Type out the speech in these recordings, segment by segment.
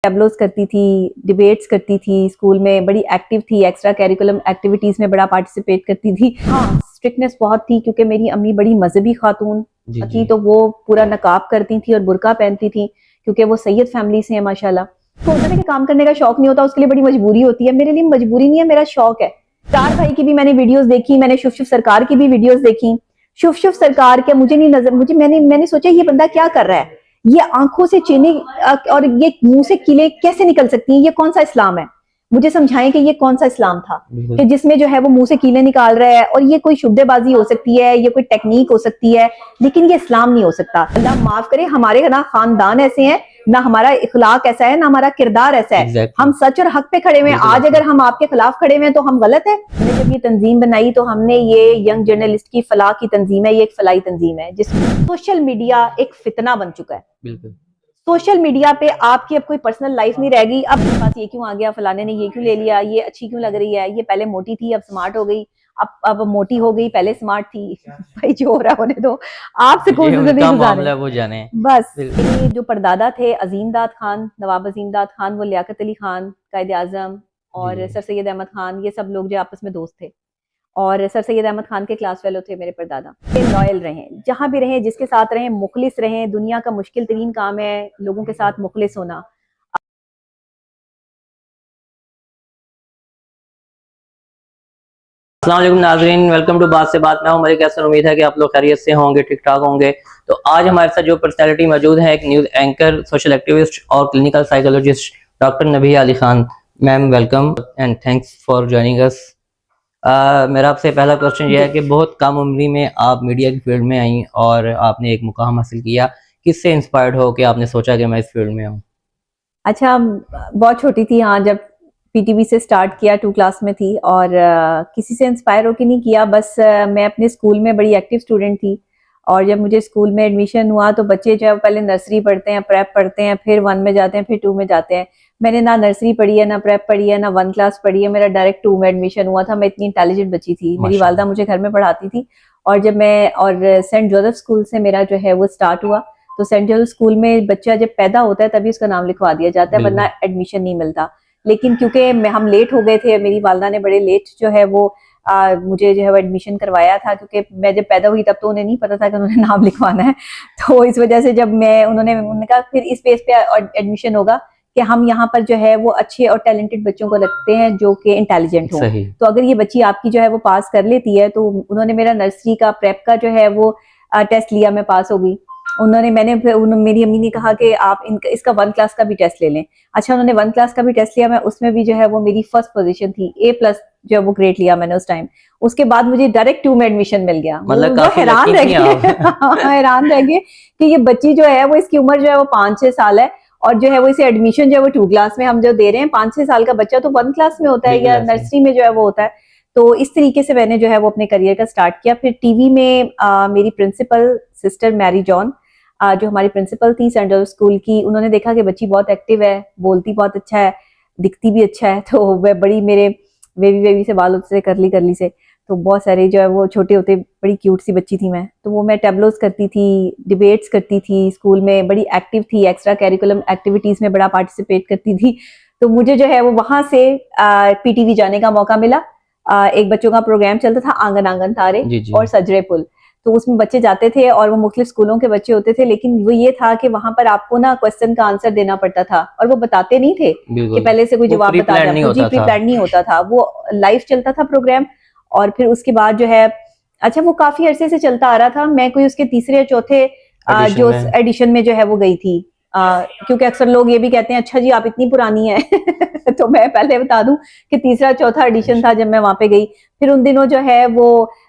Tableaux करती थी, debates करती थी, स्कूल में बड़ी एक्टिव थी, एक्स्ट्रा करिकुलम एक्टिविटीज में बड़ा पार्टिसिपेट करती थी। हाँ, स्ट्रिक्टनेस बहुत थी क्योंकि मेरी अम्मी बड़ी मजहबी खातून थी, तो वो पूरा नकाब करती थी और बुरका पहनती थी क्योंकि वो सैयद फैमिली से है माशाल्लाह। तो होता है कि काम करने का शौक नहीं होता, उसके लिए बड़ी मजबूरी होती है। मेरे लिए मजबूरी नहीं है, मेरा शौक है। चार भाई की भी मैंने वीडियोस देखी, मैंने शुभ शुभ सरकार की भी वीडियोस देखी। शुभ शुभ सरकार के मुझे नहीं नजर, मैंने सोचा ये बंदा क्या कर रहा है, ये आंखों से चीनी और ये मुंह से कीले कैसे निकल सकती हैं, ये कौन सा इस्लाम है? मुझे समझाएं कि ये कौन सा इस्लाम था कि जिसमें जो है वो मुंह से कीले निकाल रहा है। और ये कोई शुब्देबाजी हो सकती है, ये कोई टेक्निक हो सकती है, लेकिन ये इस्लाम नहीं हो सकता। अल्लाह माफ करे, हमारे ना खानदान ऐसे हैं, ना हमारा इखलाक ऐसा है, ना हमारा किरदार ऐसा है। हम सच और हक पे खड़े हुए हैं। आज अगर हम आपके खिलाफ खड़े हुए हैं तो हम गलत है। हमने जब ये तंजीम बनाई तो हमने ये यंग जर्नलिस्ट की फलाह की तंजीम है, ये एक फलाही तंजीम है जिसमें सोशल मीडिया एक फितना बन चुका है। बिल्कुल, सोशल मीडिया पे आपकी अब कोई पर्सनल लाइफ नहीं रह गई। अब पास ये क्यों आ गया, फलाने ने ये क्यों ले लिया, ये अच्छी क्यों लग रही है, ये पहले मोटी थी अब स्मार्ट हो गई, अब मोटी हो गई, पहले स्मार्ट थी। भाई जो हो रहा होने दो, आपसे कौन सी जिंदगी गुजारे वो जाने। बस ये जो परदादा थे अजीम दाद खान, नवाब अजीम दाद खान, वो लियाकत अली खान कायद आजम और सर सैयद अहमद खान, ये सब लोग जो आपस में दोस्त थे। और सर सैयद अहमद खान के क्लास फेलो थे मेरे परदादा। लॉयल रहें, जहां भी रहें, जिसके साथ रहें मुखलिस रहें। दुनिया का मुश्किल तरीन काम है लोगों के साथ मुखलिस होना। अस्सलाम वालेकुम नाज़रीन, वेलकम टू बात से बात। मैं हूं मलिक हसन। उम्मीद है कि आप लोग खैरियत से होंगे, ठीक ठाक होंगे। तो आज हमारे साथ जो पर्सनैलिटी मौजूद है, एक न्यूज़ एंकर, सोशल एक्टिविस्ट और clinical psychologist doctor Nabiha Ali Khan. Ma'am welcome and thanks for joining us. मेरा आपसे पहला क्वेश्चन ये है कि बहुत कम उम्री में आप मीडिया की फील्ड में आई और आपने एक मुकाम हासिल किया। किससे इंस्पायर्ड हो कि आपने सोचा कि मैं इस फील्ड में आऊँ? अच्छा, बहुत छोटी थी हाँ, जब पीटीवी से स्टार्ट किया, 2 क्लास में थी। और किसी से इंस्पायर होकर नहीं किया, बस मैं अपने स्कूल में बड़ी एक्टिव स्टूडेंट थी। और जब मुझे स्कूल में एडमिशन हुआ तो बच्चे जो है पहले नर्सरी पढ़ते हैं, प्रेप पढ़ते हैं, फिर 1 में जाते हैं, फिर 2 में जाते हैं। मैंने ना नर्सरी पढ़ी है, ना प्रेप पढ़ी है, ना 1 क्लास पढ़ी है, मेरा डायरेक्ट 2 में एडमिशन हुआ था। मैं इतनी इंटेलिजेंट बच्ची थी। मेरी वालदा मुझे घर में पढ़ाती थी। और जब मैं और सेंट जोसेफ स्कूल से मेरा जो है वो स्टार्ट हुआ, तो सेंट जोसेफ स्कूल में बच्चा जब पैदा होता है तभी उसका नाम लिखवा दिया जाता है, वरना एडमिशन नहीं मिलता। लेकिन क्योंकि हम लेट हो गए थे, मेरी वालदा ने बड़े लेट जो है वो मुझे जो है वो एडमिशन करवाया था, क्योंकि मैं जब पैदा हुई तब तो उन्हें नहीं पता था कि उन्होंने नाम लिखवाना है। तो इस वजह से जब उन्होंने कहा फिर इस बेस पे एडमिशन होगा कि हम यहाँ पर जो है वो अच्छे और टैलेंटेड बच्चों को रखते हैं जो कि इंटेलिजेंट हो। तो अगर ये बच्ची आपकी जो है वो पास कर लेती है, तो उन्होंने मेरा नर्सरी का प्रेप का जो है वो टेस्ट लिया, मैं पास हो गई। मेरी अम्मी ने कहा कि आप इसका 1 क्लास का भी टेस्ट ले लें। अच्छा, उन्होंने 1 क्लास का भी टेस्ट लिया, मैं उसमें भी जो है वो मेरी फर्स्ट पोजीशन थी, A+ जो है वो ग्रेड लिया मैंने उस टाइम। उसके बाद मुझे डायरेक्ट 2 में एडमिशन मिल गया। मतलब हैरान रह गए हैरान रह गए कि ये बच्ची जो है वो, इसकी उम्र जो है वो 5-6 साल है और जो है वो इसे एडमिशन जो है वो 2 क्लास में हम जो दे रहे हैं। 5-6 साल का बच्चा तो 1 क्लास में होता है या नर्सरी में जो है वो होता है। तो इस तरीके से मैंने जो है वो अपने करियर का स्टार्ट किया। फिर टीवी में मेरी प्रिंसिपल सिस्टर मैरी जॉन, जो हमारी प्रिंसिपल थी सेंट जोसेफ स्कूल की, उन्होंने देखा कि बच्ची बहुत एक्टिव है, बोलती बहुत अच्छा है, दिखती भी अच्छा है। तो वह बड़ी मेरे वेवी से बाल होते से करली से, तो बहुत सारे जो है वो छोटे होते बड़ी क्यूट सी बच्ची थी मैं। तो वो मैं टैबलोज करती थी, डिबेट्स करती थी, स्कूल में बड़ी एक्टिव थी, एक्स्ट्रा करिकुलम एक्टिविटीज में बड़ा पार्टिसिपेट करती थी। तो मुझे जो है वो वहां से पीटीवी जाने का मौका मिला। एक बच्चों का प्रोग्राम चलता था, आंगन आंगन तारे और सजरे पुल। तो उसमें बच्चे जाते थे और वो मुख्तलिफ स्कूलों के बच्चे होते थे, लेकिन वो ये था कि वहां पर आपको ना क्वेश्चन का आंसर देना पड़ता था और वो बताते नहीं थे कि पहले से कोई जवाब बता दिया। प्री प्लान नहीं होता था, वो लाइव चलता था प्रोग्राम। और फिर उसके बाद जो है, अच्छा वो काफी अरसे से चलता आ रहा था। मैं कोई उसके तीसरे या चौथे जो एडिशन में जो है वो गई थी, क्योंकि अक्सर लोग ये भी कहते हैं अच्छा जी आप इतनी पुरानी है तो मैं पहले बता दूं कि तीसरा चौथा एडिशन था जब मैं वहां पे गई। फिर उन दिनों जो है वो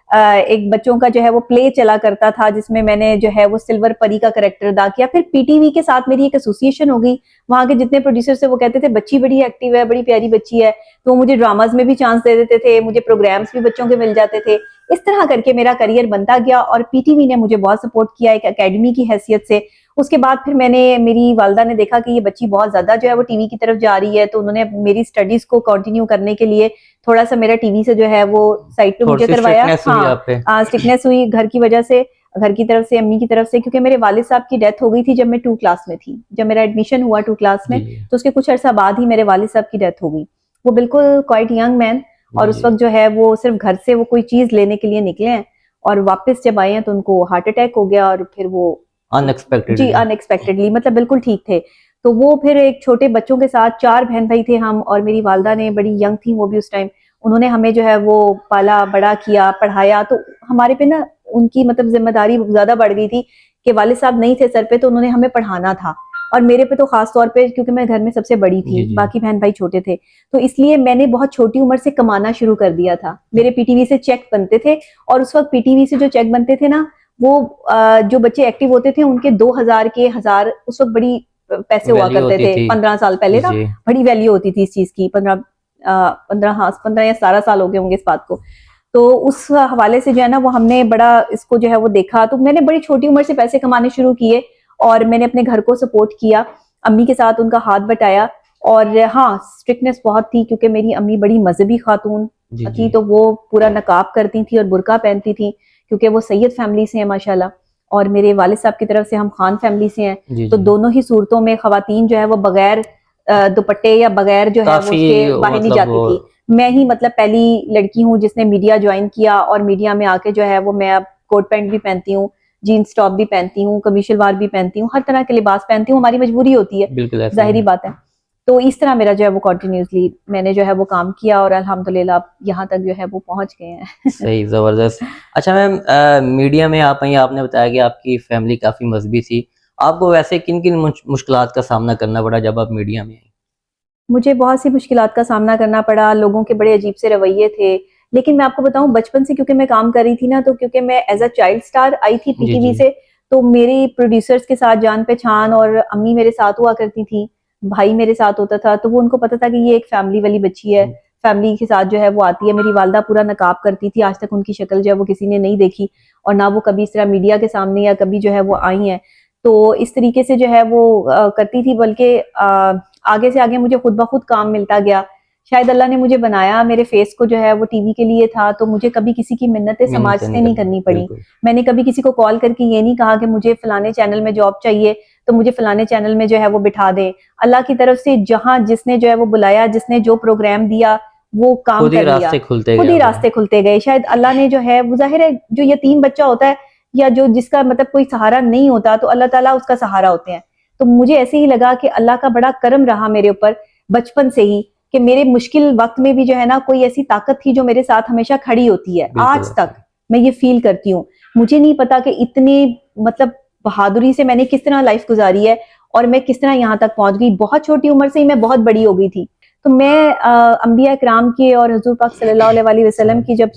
एक बच्चों का जो है वो प्ले चला करता था, जिसमें मैंने जो है वो सिल्वर परी का कैरेक्टर अदा किया। फिर पीटीवी के साथ मेरी एक एसोसिएशन हो गई। वहां के जितने प्रोड्यूसर थे वो कहते थे बच्ची बड़ी एक्टिव है, बड़ी प्यारी बच्ची है, तो मुझे ड्रामाज में भी चांस दे देते थे, मुझे प्रोग्राम्स भी बच्चों के मिल जाते थे। इस तरह करके मेरा करियर बनता गया और पीटीवी ने मुझे बहुत सपोर्ट किया एक एकेडमी की हैसियत से। उसके बाद फिर मेरी वालदा ने देखा कि ये बच्ची बहुत ज्यादा जो है वो टीवी की तरफ जा रही है, तो उन्होंने मेरी स्टडीज को कंटिन्यू करने के लिए थोड़ा सा मेरा टीवी से जो है वो साइड पे मुझे करवाया। हाँ, स्ट्रिक्टनेस हुई घर की वजह से, घर की तरफ से, अम्मी की तरफ से, क्योंकि मेरे वालिद साहब की डेथ हो गई थी जब मैं 2 क्लास में थी। जब मेरा एडमिशन हुआ 2 क्लास में, तो उसके कुछ अर्सा बाद ही मेरे वालिद साहब की डेथ हो गई। वो बिल्कुल क्वाइट यंग मैन, और उस वक्त जो है वो सिर्फ घर से वो कोई चीज लेने के लिए निकले हैं, और वापस जब आए हैं तो उनको हार्ट अटैक हो गया, और फिर वो अनएक्सपेक्टेडली मतलब बिल्कुल ठीक थे। तो वो फिर एक छोटे बच्चों के साथ, 4 बहन भाई थे हम, और मेरी वालदा ने, बड़ी यंग थी वो भी उस टाइम, उन्होंने हमें जो है वो पाला बड़ा किया, पढ़ाया। तो हमारे पे ना उनकी मतलब जिम्मेदारी ज्यादा बढ़ गई थी कि वालिद साहब नहीं थे सर पे, तो उन्होंने हमें पढ़ाना था, और मेरे पे तो खास तौर पे, क्योंकि मैं घर में सबसे बड़ी थी, बाकी बहन भाई छोटे थे, तो इसलिए मैंने बहुत छोटी उम्र से कमाना शुरू कर दिया था। मेरे पीटीवी से चेक बनते थे, और उस वक्त पीटीवी से जो चेक बनते थे ना, वो जो बच्चे एक्टिव होते थे उनके 2000 के 1000 उस वक्त बड़ी पैसे हुआ करते थे। 15 साल पहले ना बड़ी वैल्यू होती थी इस चीज की। 15 या 17 साल हो गए होंगे इस बात को। तो उस हवाले से जो है ना वो हमने बड़ा इसको जो है वो देखा, तो मैंने बड़ी छोटी उम्र से पैसे कमाने शुरू किए, और मैंने अपने घर को सपोर्ट किया, अम्मी के साथ उनका हाथ बटाया। और हाँ, स्ट्रिक्टनेस बहुत थी, क्योंकि मेरी अम्मी बड़ी मजहबी खातून थी, तो वो पूरा नकाब करती थी और बुरका पहनती थी, क्योंकि वो सैयद फैमिली से हैं माशाल्लाह, और मेरे वालिद साहब की तरफ से हम खान फैमिली से हैं। तो दोनों ही सूरतों में खवातीन जो है वो बगैर दुपट्टे या बगैर जो है वो उसके बाहर नहीं जाती थी। मैं ही मतलब पहली लड़की हूँ जिसने मीडिया ज्वाइन किया, और मीडिया में आके जो है वो मैं अब कोट पैंट भी पहनती हूँ, जीन्स टॉप भी पहनती हूँ, कमीज शलवार भी पहनती हूँ, हर तरह के लिबास पहनती हूँ, हमारी मजबूरी होती है, जाहिरी बात है। तो इस तरह मेरा जो है वो कंटिन्यूसली मैंने जो है वो काम किया, और अल्हम्दुलिल्लाह यहाँ तक जो है वो पहुंच गए हैं। सही, जबरदस्त। अच्छा मैम, मीडिया में आप आई, आपने बताया कि आपकी फैमिली काफी मजबूत थी, आपको वैसे किन किन मुश्किलात का सामना करना पड़ा जब आप मीडिया में आई? मुझे बहुत सी मुश्किलात का सामना करना पड़ा, लोगों के बड़े अजीब से रवैये थे, लेकिन मैं आपको बताऊं बचपन से क्योंकि मैं काम कर रही थी ना, तो क्योंकि मैं एज अ चाइल्ड स्टार आई थी पीटीवी से, तो मेरी प्रोड्यूसर्स के साथ जान पहचान, और अम्मी मेरे साथ हुआ करती थी, भाई मेरे साथ होता था, तो वो उनको पता था कि ये एक फैमिली वाली बच्ची है, फैमिली के साथ जो है वो आती है। मेरी वालदा पूरा नकाब करती थी, आज तक उनकी शक्ल जो है वो किसी ने नहीं देखी, और ना वो कभी इस तरह मीडिया के सामने या कभी जो है वो आई हैं। तो इस तरीके से जो है वो करती थी, बल्कि आगे से आगे मुझे खुद ब खुद काम मिलता गया। शायद अल्लाह ने मुझे बनाया, मेरे फेस को जो है वो टीवी के लिए था, तो मुझे कभी किसी की मिन्नतें समाज से नहीं करनी पड़ी। मैंने कभी किसी को कॉल करके ये नहीं कहा कि मुझे फलाने चैनल में जॉब चाहिए तो मुझे फलाने चैनल में जो है वो बिठा दे। अल्लाह की तरफ से जहां जिसने जो है वो बुलाया, जिसने जो प्रोग्राम दिया, वो काम कर लिया, खुद ही रास्ते खुलते गए। शायद अल्लाह ने जो है वो, जाहिर है जो यतीम बच्चा होता है या जो जिसका मतलब कोई सहारा नहीं होता, तो अल्लाह ताला उसका सहारा होते हैं। तो मुझे ऐसे ही लगा कि अल्लाह का बड़ा करम रहा मेरे ऊपर बचपन से ही, कि मेरे मुश्किल वक्त में भी जो है ना कोई ऐसी ताकत थी जो मेरे साथ हमेशा खड़ी होती है। आज तक मैं ये फील करती हूँ। मुझे नहीं पता कि इतने मतलब बहादुरी से मैंने किस तरह लाइफ गुजारी है, और मैं किस तरह यहाँ तक पहुंच गई। बहुत छोटी उम्र से ही मैं बहुत बड़ी हो गई थी। तो मैं अंबिया इकराम की और हुजूर पाक सल्लल्लाहु अलैहि वसल्लम की जब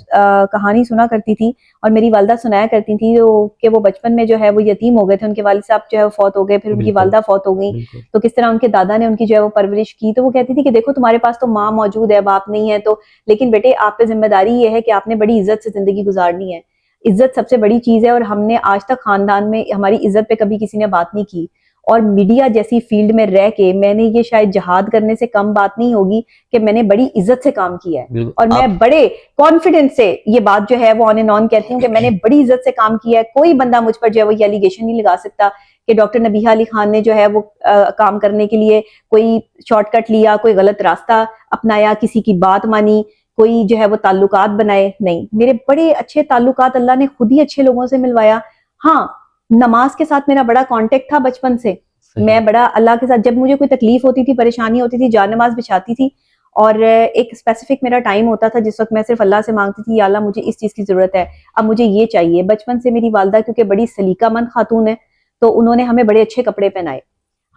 कहानी सुना करती थी, और मेरी वालदा सुनाया करती थी, तो कि वो बचपन में जो है वो यतीम हो गए थे, उनके वालिद साहब जो है वो फौत हो गए, फिर उनकी वालदा फौत हो गई, तो किस तरह उनके दादा ने उनकी जो है वो परवरिश की। तो वो कहती थी कि देखो तुम्हारे पास तो माँ मौजूद है, बाप नहीं है, तो लेकिन बेटे आप पे जिम्मेदारी ये है कि आपने बड़ी इज्जत से जिंदगी गुजारनी है। इज्जत सबसे बड़ी चीज है, और हमने आज तक खानदान में हमारी इज्जत पे कभी किसी ने बात नहीं की। और मीडिया जैसी फील्ड में रह के मैंने ये शायद जहाद करने से कम बात नहीं होगी कि मैंने बड़ी इज्जत से काम किया है, और मैं बड़े कॉन्फिडेंस से ये बात जो है वो ऑन एंड ऑन कहती हूँ कि मैंने बड़ी इज्जत से काम किया है। कोई बंदा मुझ पर जो है वो ये एलिगेशन नहीं लगा सकता कि डॉक्टर नबीहा अली खान ने जो है वो काम करने के लिए कोई शॉर्टकट लिया, कोई गलत रास्ता अपनाया, किसी की बात मानी, कोई जो है वो ताल्लुकात बनाए। नहीं, मेरे बड़े अच्छे ताल्लुकात अल्लाह ने खुद ही अच्छे लोगों से मिलवाया। हाँ, नमाज के साथ मेरा बड़ा कांटेक्ट था बचपन से। मैं बड़ा अल्लाह के साथ, जब मुझे कोई तकलीफ होती थी, परेशानी होती थी, जान नमाज बिछाती थी, और एक स्पेसिफिक मेरा टाइम होता था जिस वक्त मैं सिर्फ अल्लाह से मांगती थी, या अल्लाह मुझे इस चीज की जरूरत है, अब मुझे ये चाहिए। बचपन से मेरी वालदा क्योंकि बड़ी सलीकामंद खातून है, तो उन्होंने हमें बड़े अच्छे कपड़े पहनाए।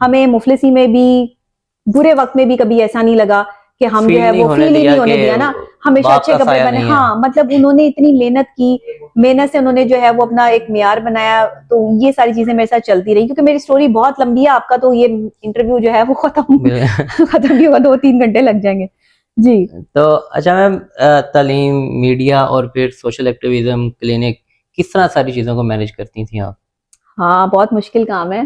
हमें मुफलिसी में भी, बुरे वक्त में भी कभी ऐसा नहीं लगा कि हम जो है वो फील ही नहीं होने दिया ना, हमेशा अच्छे कपड़े पहने। हाँ, मतलब उन्होंने इतनी मेहनत की, मेहनत से उन्होंने जो है वो अपना एक मियार बनाया। तो ये सारी चीजें मेरे साथ चलती रही, क्योंकि मेरी स्टोरी बहुत लंबी है, आपका तो ये इंटरव्यू जो है वो खत्म भी हुआ 2-3 घंटे लग जाएंगे जी। तो अच्छा मैम, तालीम, मीडिया और फिर सोशल एक्टिविज्म, क्लिनिक, किस तरह सारी चीजों को मैनेज करती थी आप? हाँ, बहुत मुश्किल काम है।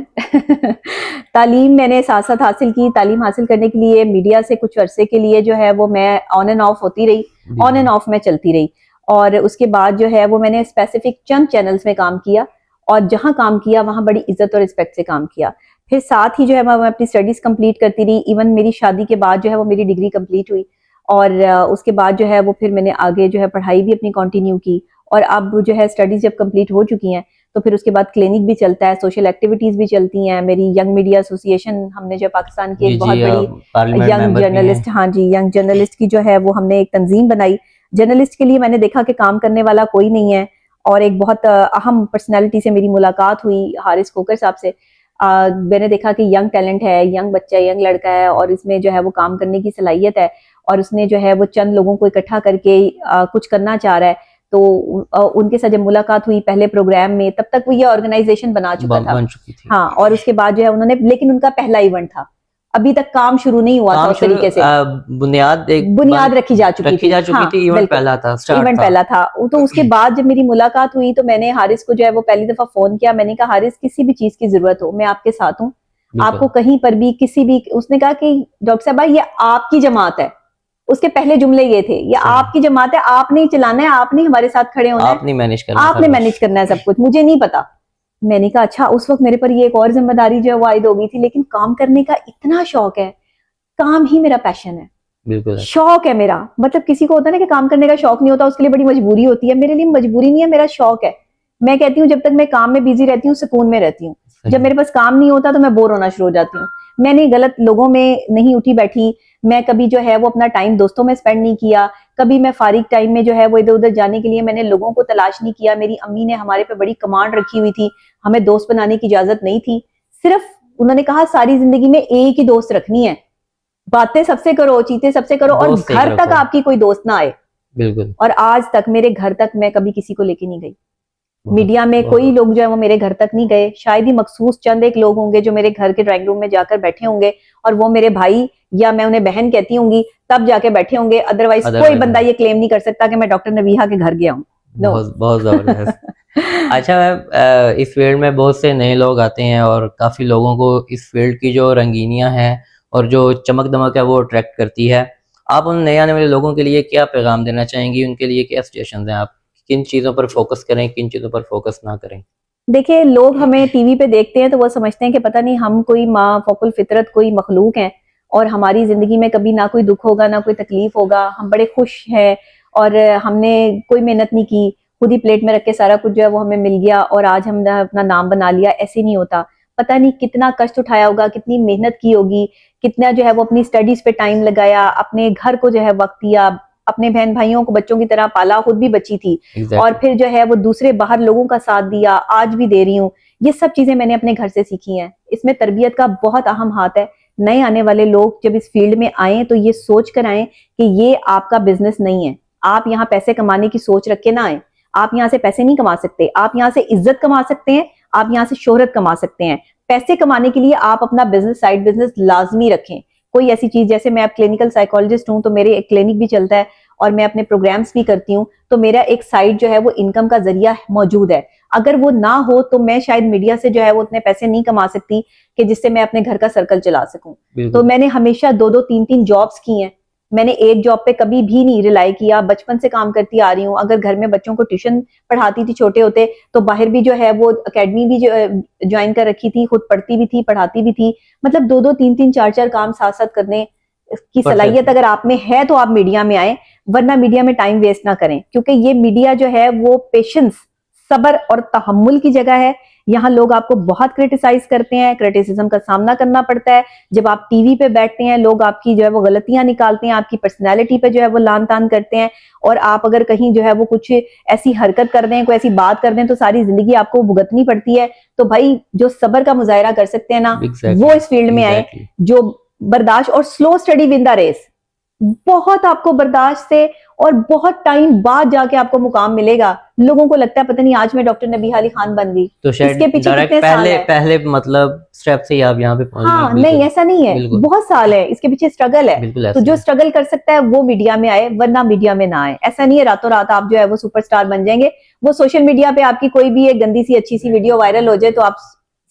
तालीम मैंने साथ साथ हासिल की। तालीम हासिल करने के लिए मीडिया से कुछ अरसे के लिए जो है वो मैं ऑन एंड ऑफ होती रही, ऑन एंड ऑफ में चलती रही। और उसके बाद जो है वो मैंने स्पेसिफिक चंद चैनल्स में काम किया, और जहां काम किया वहां बड़ी इज्जत और रिस्पेक्ट से काम किया। फिर साथ ही जो है मैं अपनी स्टडीज कंप्लीट करती रही। इवन मेरी शादी के बाद जो है वो मेरी डिग्री कंप्लीट हुई, और उसके बाद जो है वो फिर मैंने आगे जो है पढ़ाई भी अपनी कंटिन्यू की। और अब जो है स्टडीज जब कंप्लीट हो चुकी हैं तो फिर उसके बाद क्लिनिक भी चलता है, सोशल एक्टिविटीज भी चलती हैं। मेरी यंग मीडिया एसोसिएशन, हमने जो पाकिस्तान की एक बहुत बड़ी यंग जर्नलिस्ट, हाँ जी, यंग जर्नलिस्ट की जो है वो हमने एक तंजीम बनाई। जर्नलिस्ट के लिए मैंने देखा कि काम करने वाला कोई नहीं है, और एक बहुत अहम पर्सनैलिटी से मेरी मुलाकात हुई, हारिस खोकर साहब से। मैंने देखा कि यंग टैलेंट है, यंग बच्चा, यंग लड़का है, और इसमें जो है वो काम करने की सलाहियत है, और उसने जो है वो चंद लोगों को इकट्ठा करके कुछ करना चाह रहा है। तो उनके साथ जब मुलाकात हुई पहले प्रोग्राम में, तब तक वो ये ऑर्गेनाइजेशन बन चुकी थी। हाँ, और उसके बाद जो है उन्होंने, लेकिन उनका पहला इवेंट था, अभी तक काम शुरू नहीं हुआ था उस तरीके से। बुनियाद रखी जा चुकी थी। इवेंट पहला था। तो उसके बाद जब मेरी मुलाकात हुई तो मैंने हारिस को जो है वो पहली दफा फोन किया। मैंने कहा, हारिस, किसी भी चीज की जरूरत हो मैं आपके साथ हूँ, आपको कहीं पर भी किसी भी। उसने कहा कि डॉक्टर साहबा, ये आपकी जमात है। उसके पहले जुमले ये थे, ये आपकी जमात है, आपने ही चलाना है, आपने हमारे साथ खड़े होना है, आपने मैनेज करना है सब कुछ, मुझे नहीं पता। मैंने कहा अच्छा। उस वक्त मेरे पर ये एक और जिम्मेदारी जो है वो आयद हो गई थी, लेकिन काम करने का इतना शौक है, काम ही मेरा पैशन है, बिल्कुल शौक है मेरा। मतलब किसी को होता है ना कि काम करने का शौक नहीं होता, उसके लिए बड़ी मजबूरी होती है। मेरे लिए मजबूरी नहीं है, मेरा शौक है। मैं कहती हूँ जब तक मैं काम में बिजी रहती हूँ, सुकून में रहती हूँ। जब मेरे पास काम नहीं होता तो मैं बोर होना शुरू हो जाती हूँ। मैंने गलत लोगों में नहीं उठी बैठी, मैं कभी जो है वो अपना टाइम दोस्तों में स्पेंड नहीं किया, कभी मैं फारिग टाइम में जो है वो इधर उधर जाने के लिए मैंने लोगों को तलाश नहीं किया। मेरी अम्मी ने हमारे पे बड़ी कमांड रखी हुई थी, हमें दोस्त बनाने की इजाजत नहीं थी। सिर्फ उन्होंने कहा सारी जिंदगी में एक ही दोस्त रखनी है, बातें सबसे करो, चीतें सबसे करो, और घर तक आपकी कोई दोस्त ना आए। बिल्कुल। और आज तक मेरे घर तक मैं कभी किसी को लेके नहीं गई। मीडिया में कोई लोग जो है वो मेरे घर तक नहीं गए। शायद ही मखसूस चंद एक लोग होंगे जो मेरे घर के ड्राइंग रूम में जाकर बैठे होंगे, और वो मेरे भाई या मैं उन्हें बहन कहती होंगी तब जाके बैठे होंगे। अदरवाइज कोई बंदा ये क्लेम नहीं कर सकता कि मैं डॉक्टर नबीहा के घर गया हूँ। बहुत जबरदस्त। अच्छा, इस फील्ड में बहुत से नए लोग आते हैं और काफी लोगों को इस फील्ड की जो रंगीनियां हैं और जो चमक दमक है वो अट्रैक्ट करती है। आप उन नए आने वाले लोगों के लिए क्या पैगाम देना चाहेंगी? उनके लिए क्या सजेशन हैं? आप किन चीजों पर फोकस करें, किन चीजों पर फोकस ना करें? देखिए, लोग हमें टीवी पे देखते हैं तो वो समझते हैं कि पता नहीं हम कोई माँ फौकुल फितरत कोई मखलूक हैं, और हमारी जिंदगी में कभी ना कोई दुख होगा ना कोई तकलीफ होगा, हम बड़े खुश हैं, और हमने कोई मेहनत नहीं की, खुद ही प्लेट में रख के सारा कुछ जो है वो हमें मिल गया और आज हमने अपना नाम बना लिया। ऐसे नहीं होता। पता नहीं कितना कष्ट उठाया होगा, कितनी मेहनत की होगी, कितना जो है वो अपनी स्टडीज पे टाइम लगाया, अपने घर को जो है वक्त दिया, अपने बहन भाइयों को बच्चों की तरह पाला, खुद भी बची थी। और फिर जो है वो दूसरे बाहर लोगों का साथ दिया, आज भी दे रही हूँ। ये सब चीजें मैंने अपने घर से सीखी हैं। इसमें तरबियत का बहुत अहम हाथ है। नए आने वाले लोग जब इस फील्ड में आए तो ये सोच कर आए कि ये आपका बिजनेस नहीं है। आप यहाँ पैसे कमाने की सोच रख के ना आए। आप यहाँ से पैसे नहीं कमा सकते, आप यहाँ से इज्जत कमा सकते हैं, आप यहाँ से शोहरत कमा सकते हैं। पैसे कमाने के लिए आप अपना बिजनेस, साइड बिजनेस लाजमी रखें। कोई ऐसी चीज, जैसे मैं अब क्लिनिकल साइकोलॉजिस्ट हूं तो मेरे एक क्लिनिक भी चलता है और मैं अपने प्रोग्राम्स भी करती हूँ, तो मेरा एक साइड जो है वो इनकम का जरिया मौजूद है। अगर वो ना हो तो मैं शायद मीडिया से जो है वो उतने पैसे नहीं कमा सकती कि जिससे मैं अपने घर का सर्कल चला सकूं। तो मैंने हमेशा 2-2, 3-3 जॉब्स की हैं। मैंने एक जॉब पे कभी भी नहीं रिलाई किया, बचपन से काम करती आ रही हूँ। अगर घर में बच्चों को ट्यूशन पढ़ाती थी छोटे होते, तो बाहर भी जो है वो एकेडमी भी ज्वाइन कर रखी थी, खुद पढ़ती भी थी, पढ़ाती भी थी। मतलब 2-2, 3-3, 4-4 काम साथ साथ करने की सलाहियत अगर आप में है तो आप मीडिया में आए, वरना मीडिया में टाइम वेस्ट ना करें। क्योंकि ये मीडिया जो है वो पेशेंस, सब्र और तहम्मुल की जगह है। यहाँ लोग आपको बहुत क्रिटिसाइज करते हैं, क्रिटिसिज्म का सामना करना पड़ता है। जब आप टीवी पे बैठते हैं, लोग आपकी जो है वो गलतियां निकालते हैं, आपकी पर्सनैलिटी पे जो है वो लान तान करते हैं, और आप अगर कहीं जो है वो कुछ ऐसी हरकत कर दें, कोई ऐसी बात कर दें तो सारी जिंदगी आपको भुगतनी पड़ती है। तो भाई, जो सब्र का मुजाहरा कर सकते हैं ना, वो इस फील्ड में आए। जो बर्दाश्त और slow study win the race, बहुत आपको बर्दाश्त से और बहुत टाइम बाद जाके आपको मुकाम मिलेगा। लोगों को लगता है पता नहीं आज मैं डॉक्टर नबीहा अली खान बन गई, तो शायद इसके पीछे डायरेक्ट कितने साल पहले है? पहले मतलब स्टेप से ही आप यहाँ पे पहुंच गए। हाँ, बिल्कुल, नहीं ऐसा नहीं है, बिल्कुल बहुत साल है, इसके पीछे स्ट्रगल है। बिल्कुल तो ऐसा जो है। स्ट्रगल कर सकता है वो मीडिया में आए, वरना मीडिया में ना आए। ऐसा नहीं है रातों रात आप जो है वो सुपरस्टार बन जाएंगे। वो सोशल मीडिया पे आपकी कोई भी एक गंदी सी अच्छी सी वीडियो वायरल हो जाए तो आप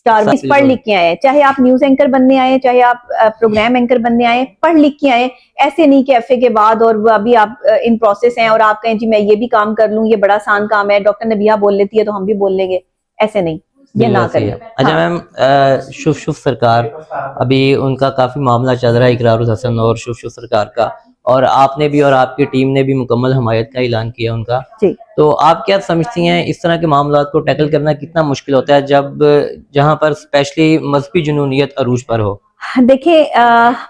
स्टार पढ़ बिल्कुल लिख के आए, चाहे आप न्यूज एंकर बनने आए, चाहे आप प्रोग्राम एंकर बनने आए, पढ़ लिख के आए। ऐसे नहीं कि एफए के बाद और वो अभी आप इन प्रोसेस हैं और आप कहें जी मैं ये भी काम कर लूं, ये बड़ा आसान काम है, डॉक्टर नबिया बोल लेती है तो हम भी बोल लेंगे। ऐसे नहीं, ये बिल्कुल ना ऐसे ही करें। है। अच्छा हाँ। मैम, शुभ शुभ सरकार, अभी उनका काफी मामला चल रहा है इकरारुल हसन और शुभ शुभ सरकार का, और आपने भी और आपकी टीम ने भी मुकम्मल हमायत का ऐलान किया उनका। जी, तो आप क्या समझती हैं इस तरह के मामलों को टैकल करना कितना मुश्किल होता है जब जहां पर स्पेशली मजहबी जुनूनियत अरूज पर हो? देखिए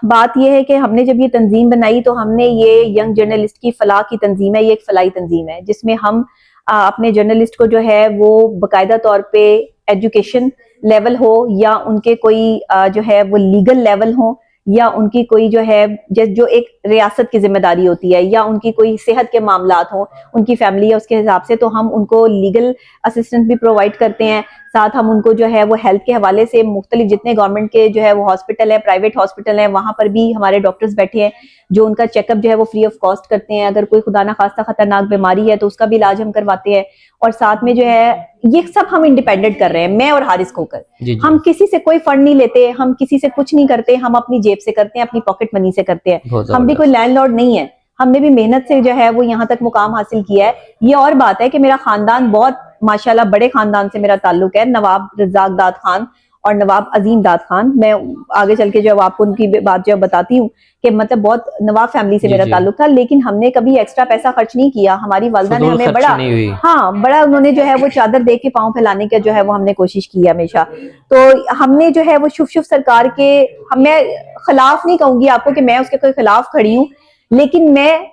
बात यह है कि हमने जब ये तंजीम बनाई तो हमने ये यंग जर्नलिस्ट की फलाह की तंजीम है, ये एक फलाही तंजीम है जिसमें हम अपने जर्नलिस्ट को जो है वो बाकायदा तौर पे एजुकेशन लेवल हो या उनके कोई जो है वो लीगल लेवल हो या उनकी कोई जो है जो एक रियासत की जिम्मेदारी होती है या उनकी कोई सेहत के मामलात हो, उनकी फैमिली है उसके हिसाब से, तो हम उनको लीगल असिस्टेंस भी प्रोवाइड करते हैं। साथ हम उनको जो है वो हेल्थ के हवाले से मुख्तलिफ जितने गवर्नमेंट के जो है वो हॉस्पिटल है, प्राइवेट हॉस्पिटल है, वहां पर भी हमारे डॉक्टर्स बैठे हैं जो उनका चेकअप जो है वो फ्री ऑफ कॉस्ट करते हैं। अगर कोई खुदा ना खास्ता खतरनाक बीमारी है तो उसका भी इलाज हम करवाते हैं। और साथ में जो है ये सब हम इंडिपेंडेंट कर रहे हैं, मैं और हारिस खोकर। हम किसी से कोई फंड नहीं लेते, हम किसी से कुछ नहीं करते, हम अपनी जेब से करते हैं, अपनी पॉकेट मनी से करते हैं। हम भी कोई लैंडलॉर्ड नहीं है, हमने भी मेहनत से जो है वो यहाँ तक मुकाम हासिल किया है। ये और बात है कि मेरा खानदान बहुत माशाल्लाह बड़े खानदान से मेरा ताल्लुक है, नवाब रज़ाक दाद खान और नवाब अजीम दाद खान। मैं आगे चल के जो आपको उनकी बात जो बताती हूँ कि मतलब बहुत नवाब फैमिली से मेरा ताल्लुक था, लेकिन हमने कभी एक्स्ट्रा पैसा खर्च नहीं किया। हमारी वालिदा ने हमें बड़ा बड़ा उन्होंने जो है वो चादर दे के पाँव फैलाने का जो है वो हमने कोशिश की है हमेशा। तो हमने जो है वो शुभ शुभ सरकार के, मैं खिलाफ नहीं कहूंगी आपको कि मैं उसके कोई खिलाफ खड़ी हूँ, लेकिन मैं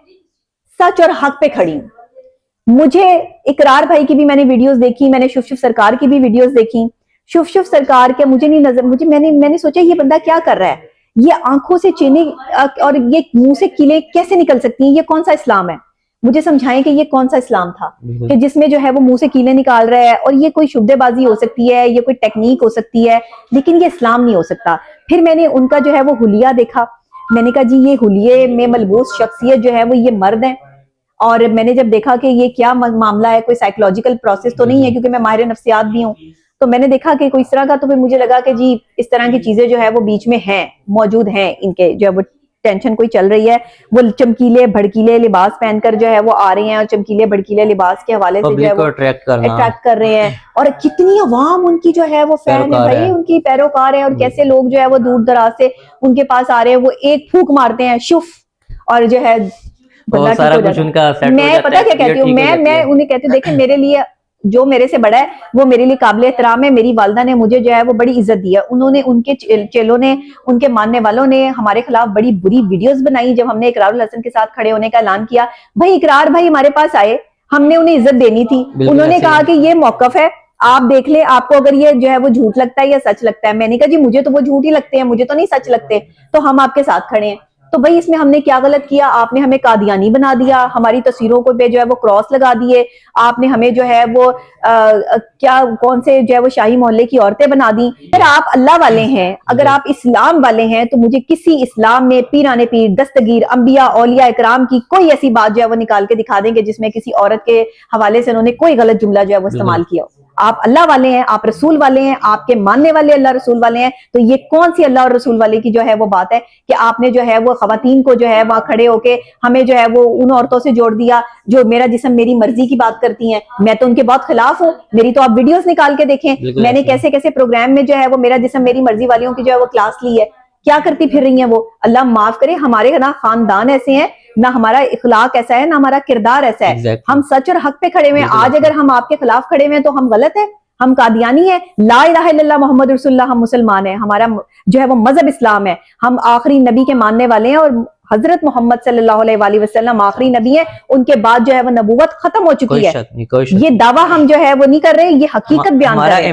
सच और हक पे खड़ी हूँ। मुझे इकरार भाई की भी मैंने वीडियोस देखी, मैंने शुभ शुभ सरकार की भी वीडियोस देखी। शुभ शुभ सरकार के मुझे नहीं नजर, मैंने सोचा ये बंदा क्या कर रहा है, ये आंखों से चीनी और ये मुंह से कीले कैसे निकल सकती हैं, ये कौन सा इस्लाम है? मुझे समझाएं कि ये कौन सा इस्लाम था कि जिसमें जो है वो मुंह से कीले निकाल रहा है। और ये कोई शुब्देबाजी हो सकती है, ये कोई टेक्निक हो सकती है, लेकिन ये इस्लाम नहीं हो सकता। फिर मैंने उनका जो है वो हुलिया देखा, मैंने कहा जी ये हुलिये में मलबूस शख्सियत जो है वो ये मर्द है। और मैंने जब देखा कि ये क्या मामला है, कोई साइकोलॉजिकल प्रोसेस तो नहीं है, क्योंकि मैं माहिर नफ्सियात भी हूँ, तो मैंने देखा कि कोई इस तरह का, तो फिर मुझे लगा कि जी इस तरह की चीजें जो है वो बीच में हैं, मौजूद हैं, इनके जो है वो टेंशन कोई चल रही है। वो चमकीले भड़कीले लिबास पहनकर जो है वो आ रहे हैं और चमकीले भड़कीले लिबास के हवाले से जो है वो अट्रैक्ट कर रहे हैं। और कितनी अवाम उनकी जो है वो फैन है भाई, उनकी पैरोकार है। और कैसे लोग जो है वो दूर दराज से उनके पास आ रहे हैं, वो एक फूंक मारते हैं शुफ, और जो है सारा कुछ उनका सेट हो जाता है। मैं पता क्या कहती हूँ, मैं उन्हें कहती हूँ देखें मेरे लिए जो मेरे से बड़ा है वो मेरे लिए काबिल एहतराम है। मेरी वालदा ने मुझे जो है वो बड़ी इज्जत दी है, उन्होंने, उनके चेलों ने, उनके मानने वालों ने हमारे खिलाफ बड़ी बुरी वीडियोस बनाई। जब हमने इकरारुल हसन के साथ खड़े होने का ऐलान किया, भाई इकरार भाई हमारे पास आए, हमने उन्हें इज्जत देनी थी। उन्होंने कहा कि ये मौकफ है, आप देख ले, आपको अगर ये जो है वो झूठ लगता है या सच लगता है। मैंने कहा जी मुझे तो वो झूठ ही लगते हैं, मुझे तो नहीं सच लगते, तो हम आपके साथ खड़े हैं। तो भाई इसमें हमने क्या गलत किया? आपने हमें कादियानी बना दिया, हमारी तस्वीरों को पे जो है वो क्रॉस लगा दिए, आपने हमें जो है वो क्या कौन से जो है वो शाही मोहल्ले की औरतें बना दी। अगर आप अल्लाह वाले हैं, अगर आप इस्लाम वाले हैं, तो मुझे किसी इस्लाम में पीराने पीर, दस्तगीर, अंबिया, औलिया इकराम की कोई ऐसी बात जो है वो निकाल के दिखा देंगे जिसमें किसी औरत के हवाले से उन्होंने कोई गलत जुमला जो है वो इस्तेमाल किया हो। आप अल्लाह वाले हैं, आप रसूल वाले हैं, आपके मानने वाले अल्लाह रसूल वाले हैं, तो ये कौन सी अल्लाह और रसूल वाले की जो है वो बात है कि आपने जो है वो खवातीन को जो है वहां खड़े होके हमें जो है वो उन औरतों से जोड़ दिया जो मेरा जिस्म मेरी मर्जी की बात करती हैं। मैं तो उनके बहुत खिलाफ हूँ, मेरी तो आप वीडियोस निकाल के देखें, मैंने कैसे कैसे प्रोग्राम में जो है वो मेरा जिस्म मेरी मर्जी वालियों की जो है वो क्लास ली है। क्या करती फिर रही है वो? अल्लाह माफ करे, हमारे ना खानदान ऐसे हैं, ना हमारा इखलाक ऐसा है, ना हमारा किरदार ऐसा है। हम सच और हक पे खड़े हुए हैं। आज अगर हम आपके खिलाफ खड़े हुए हैं तो हम गलत है, हम कादियानी है। ला इलाहा इल्लल्लाह मोहम्मद रसूलुल्लाह, हम मुसलमान है, हमारा जो है वो मजहब इस्लाम है, हम आखिरी नबी के मानने वाले हैं और हजरत मोहम्मद सल्लल्लाहु अलैहि वसल्लम आखिरी नबी है, उनके बाद जो है वो नबूवत खत्म हो चुकी है। ये दावा हम जो है वो नहीं कर रहे, ये हकीकत बयान कर रहे हैं।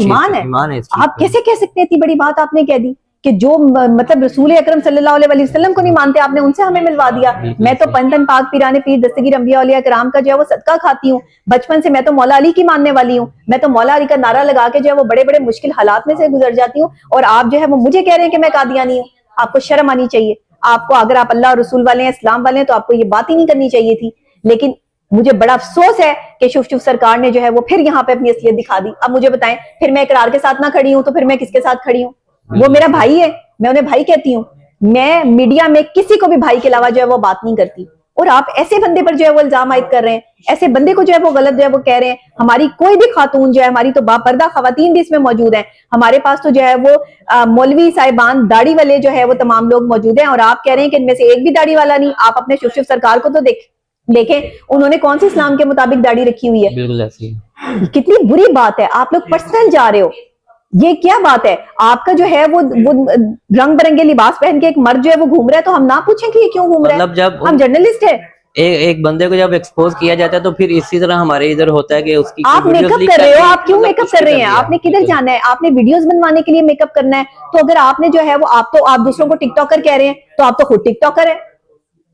ईमान है, आप कैसे कह सकते हैं? इतनी बड़ी बात आपने कह दी कि जो मतलब रसूल अकरम सल्लल्लाहु अलैहि वसल्लम को नहीं मानते, आपने उनसे हमें मिलवा दिया। मैं तो पंतन पाक पीराने पीर दस्तगीर अंबिया औलिया कराम का जो है वो सदका खाती हूँ। बचपन से मैं तो मौला अली की मानने वाली हूँ। मैं तो मौला अली का नारा लगा के जो है वो बड़े बड़े मुश्किल हालात में से गुजर जाती हूँ, और आप जो है वो मुझे कह रहे हैं कि मैं कादियानी हूँ। आपको शर्म आनी चाहिए। आपको, अगर आप अल्लाह और रसूल वाले हैं, इस्लाम वाले हैं, तो आपको ये बात ही नहीं करनी चाहिए थी। लेकिन मुझे बड़ा अफसोस है कि शुभ शुभ सरकार ने जो है वो फिर यहाँ पे अपनी असलियत दिखा दी। अब मुझे बताएं, फिर मैं इकरार के साथ ना खड़ी हूं तो फिर मैं किसके साथ खड़ी हूँ? वो मेरा भाई है, मैं उन्हें भाई कहती हूँ। मैं मीडिया में किसी को भी भाई के अलावा जो है वो बात नहीं करती, और आप ऐसे बंदे पर जो है वो इल्जाम आयद कर रहे हैं, ऐसे बंदे को जो है वो गलत जो है वो कह रहे हैं। हमारी कोई भी खातून जो है, हमारी तो बापर्दा खवातीन भी इसमें मौजूद है। हमारे पास तो जो है वो मौलवी साहिबान दाढ़ी वाले जो है वो तमाम लोग मौजूद हैं, और आप कह रहे हैं कि इनमें से एक भी दाढ़ी वाला नहीं। आप अपने शुभ शुभ सरकार को तो देखें, उन्होंने कौन सी इस्लाम के मुताबिक दाढ़ी रखी हुई है? बिल्कुल ऐसी है। कितनी बुरी बात है। आप लोग पर्सनल जा रहे हो, ये क्या बात है? आपका जो है वो रंग बिरंगे लिबास पहन के एक मर्द जो है वो घूम रहा है, तो हम ना पूछें कि ये क्यों घूम रहा है? मतलब जब हम जर्नलिस्ट है। एक बंदे को जब एक्सपोज किया जाता है तो फिर इसी तरह हमारे इधर होता है कि उसकी आप वीडियोस मेकअप लीक कर रहे हो, करके आप क्यों मतलब मेकअप कुछ भी कर रहे कर हैं? दिया। आपने किधर जाना है? आपने वीडियोस बनवाने के लिए मेकअप करना है। तो अगर आपने जो है वो, आप दूसरों को टिकटॉकर कह रहे हैं, तो आप तो खुद टिकटॉकर है।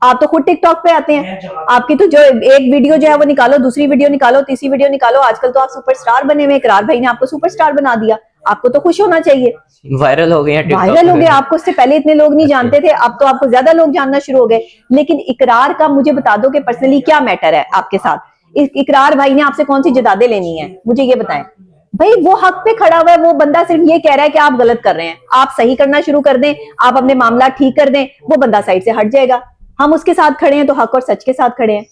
आप तो खुद टिकटॉक पे आते हैं। आपकी तो जो एक वीडियो जो है वो निकालो, दूसरी वीडियो निकालो, तीसरी वीडियो निकालो, आजकल तो आप सुपरस्टार बने हुए। इकरार भाई ने आपको सुपरस्टार बना दिया, आपको तो खुश होना चाहिए। वायरल हो गए हैं टिकटॉक वायरल हो पे। गए, आपको इससे पहले इतने लोग नहीं जानते थे, अब तो आपको ज्यादा लोग जानना शुरू हो गए। लेकिन इकरार का मुझे बता दो कि पर्सनली क्या मैटर है आपके साथ? इकरार भाई ने आपसे कौन सी जदादे लेनी है, मुझे ये बताएं। भाई वो हक पे खड़ा हुआ है, वो बंदा सिर्फ ये कह रहा है कि आप गलत कर रहे हैं। आप सही करना शुरू कर दें, आप अपने मामला ठीक कर दें, वो बंदा साइड से हट जाएगा। हम उसके साथ खड़े हैं तो हक और सच के साथ खड़े हैं।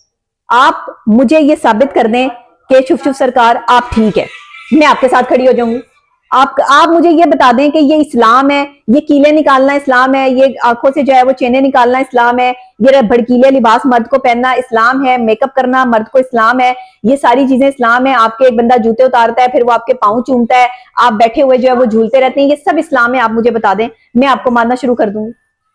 आप मुझे ये साबित कर दें कि शुभ शुभ सरकार आप ठीक है, मैं आपके साथ खड़ी हो जाऊंगी। आप मुझे ये बता दें कि ये इस्लाम है, ये कीले निकालना इस्लाम है, ये आंखों से जो है वो चेने निकालना इस्लाम है, ये भड़कीले लिबास मर्द को पहनना इस्लाम है, मेकअप करना मर्द को इस्लाम है, ये सारी चीजें इस्लाम है। आपके एक बंदा जूते उतारता है, फिर वो आपके पाँव चूमता है, आप बैठे हुए जो है वो झूलते रहते हैं, ये सब इस्लाम है। आप मुझे बता दें, मैं आपको मानना शुरू कर दूंगी।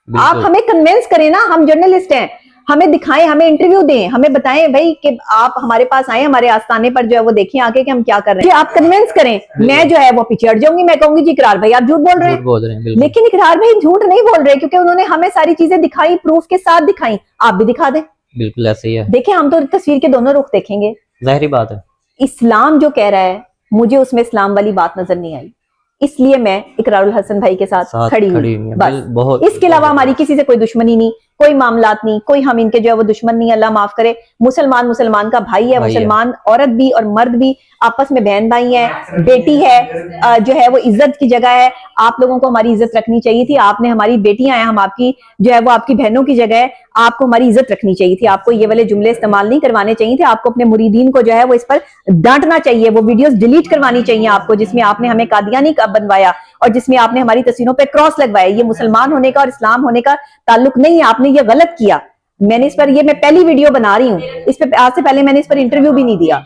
आप हमें कन्विंस करें ना, हम जर्नलिस्ट हैं, हमें दिखाएं, हमें इंटरव्यू दें, हमें बताएं भाई कि आप हमारे पास आए, हमारे आस्थाने पर जो है वो देखें आके कि हम क्या कर रहे हैं। आप कन्विंस करें, मैं जो है वो पीछे हट जाऊंगी, मैं कहूंगी जी इकरार भाई आप झूठ बोल रहे हैं। बिल्कुल। लेकिन इकरार भाई झूठ नहीं बोल रहे, क्योंकि उन्होंने हमें सारी चीजें दिखाई, प्रूफ के साथ दिखाई। आप भी दिखा दें। बिल्कुल ऐसे ही है। देखिए, हम तो तस्वीर के दोनों रुख देखेंगे। जाहिर बात है। इस्लाम जो कह रहा है, मुझे उसमें इस्लाम वाली बात नजर नहीं आई, इसलिए मैं इकरारुल हसन भाई के साथ खड़ी हुई। बस इसके अलावा हमारी किसी से कोई दुश्मनी नहीं, कोई मामलात नहीं, कोई हम इनके जो है वो दुश्मन नहीं। अल्लाह माफ करे, मुसलमान का भाई है, मुसलमान औरत भी और मर्द भी आपस में बहन भाई हैं, बेटी है जो है वो इज्जत की जगह है। आप लोगों को हमारी इज्जत रखनी चाहिए थी। आपने हमारी बेटियां हैं, हम आपकी जो है वो आपकी बहनों की जगह है, आपको हमारी इज्जत रखनी चाहिए थी। आपको ये वाले जुमले इस्तेमाल नहीं करवाने चाहिए थे। आपको अपने मुरीदीन को जो है वो इस पर डांटना चाहिए, वो वीडियोस डिलीट करवानी चाहिए आपको, जिसमें आपने हमें कादियानी बनवाया और जिसमें आपने हमारी तस्वीरों पे क्रॉस लगवाया। ये मुसलमान होने का और इस्लाम होने का ताल्लुक नहीं है, आपने ये गलत किया। मैंने इस पर, ये मैं पहली वीडियो बना रही हूँ, इस पर आज से पहले मैंने इस पर इंटरव्यू भी नहीं दिया।